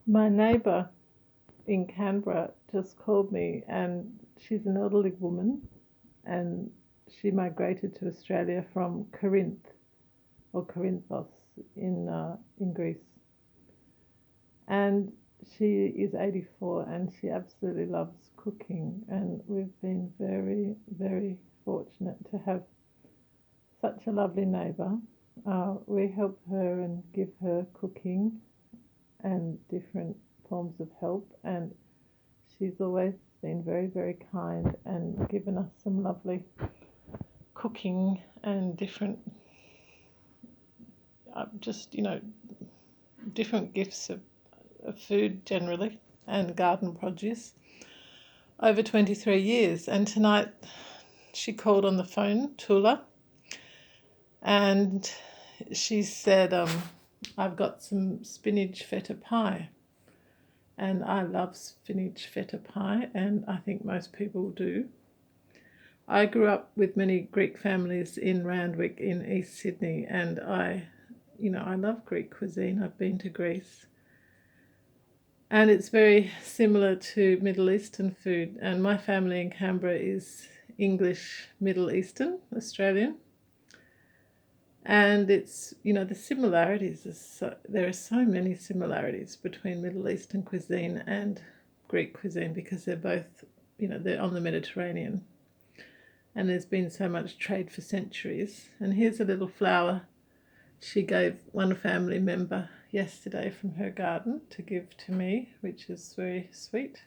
My neighbour in Canberra just called me, and she's an elderly woman, and she migrated to Australia from Corinth or Corinthos in Greece, and she is 84 and she absolutely loves cooking, and we've been very, very fortunate to have such a lovely neighbour. We help her and give her cooking and different forms of help, and she's always been very, very kind and given us some lovely cooking and different, just, different gifts of food generally and garden produce over 23 years. And tonight she called on the phone, Tula, and she said, I've got some spinach feta pie. And I love spinach feta pie, and I think most people do. I grew up with many Greek families in Randwick in East Sydney, and I love Greek cuisine. I've been to Greece, and it's very similar to Middle Eastern food. And my family in Canberra is English, Middle Eastern, Australian, and it's the similarities. There are so many similarities between Middle Eastern cuisine and Greek cuisine because they're both, they're on the Mediterranean. And there's been so much trade for centuries. And here's a little flower she gave one family member yesterday from her garden to give to me, which is very sweet.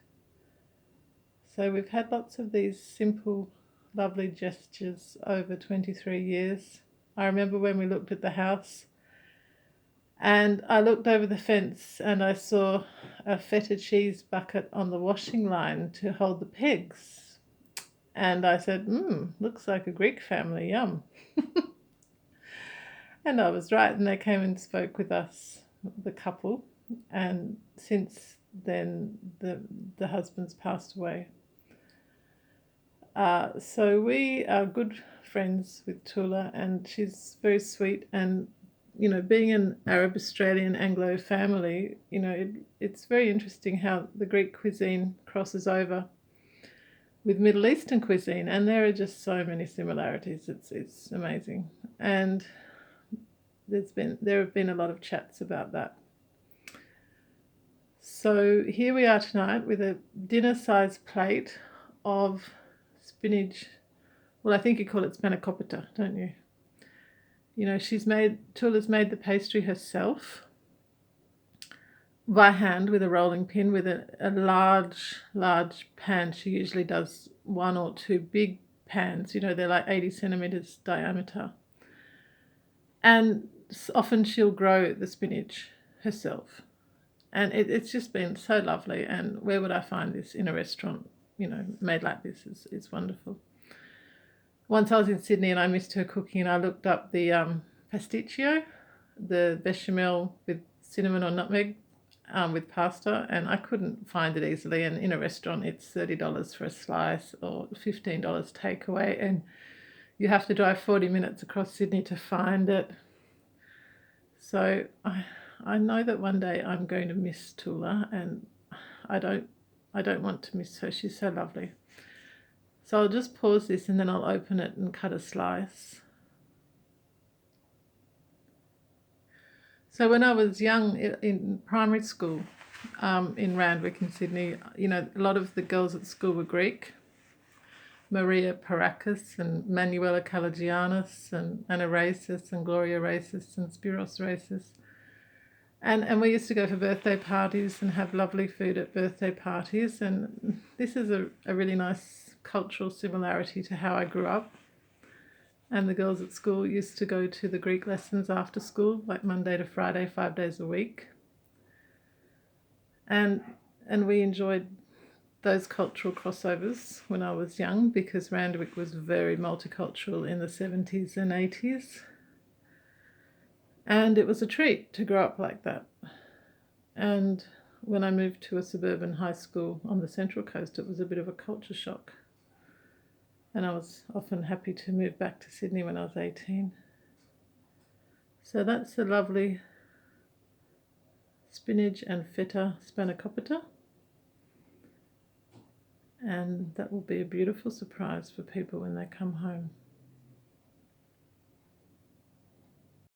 So we've had lots of these simple, lovely gestures over 23 years. I remember when we looked at the house and I looked over the fence and I saw a feta cheese bucket on the washing line to hold the pegs. And I said, looks like a Greek family, yum. And I was right, and they came and spoke with us, the couple. And since then, the husband's passed away. So we are good friends with Tula, and she's very sweet. And, being an Arab Australian Anglo family, it's very interesting how the Greek cuisine crosses over with Middle Eastern cuisine, and there are just so many similarities. It's amazing, and there have been a lot of chats about that. So here we are tonight with a dinner-sized plate of spinach. Well, I think you call it spanakopita, don't you? Tula's made the pastry herself by hand with a rolling pin with a large pan. She usually does one or two big pans, they're like 80 centimeters diameter. And often she'll grow the spinach herself. And it's just been so lovely. And where would I find this in a restaurant, made like this? It's wonderful. Once I was in Sydney and I missed her cooking, and I looked up the pasticcio, the bechamel with cinnamon or nutmeg with pasta, and I couldn't find it easily. And in a restaurant, it's $30 for a slice or $15 takeaway, and you have to drive 40 minutes across Sydney to find it. So I know that one day I'm going to miss Tula, and I don't want to miss her. She's so lovely. So I'll just pause this and then I'll open it and cut a slice. So when I was young in primary school in Randwick in Sydney, a lot of the girls at school were Greek. Maria Parakis and Manuela Kalagianis and Anna Racis and Gloria Racis and Spiros Racis. And we used to go for birthday parties and have lovely food at birthday parties. And this is a really nice cultural similarity to how I grew up. And the girls at school used to go to the Greek lessons after school, like Monday to Friday, 5 days a week. And we enjoyed those cultural crossovers when I was young, because Randwick was very multicultural in the 70s and 80s. And it was a treat to grow up like that. And when I moved to a suburban high school on the Central Coast, it was a bit of a culture shock. And I was often happy to move back to Sydney when I was 18. So that's a lovely spinach and feta spanakopita, and that will be a beautiful surprise for people when they come home.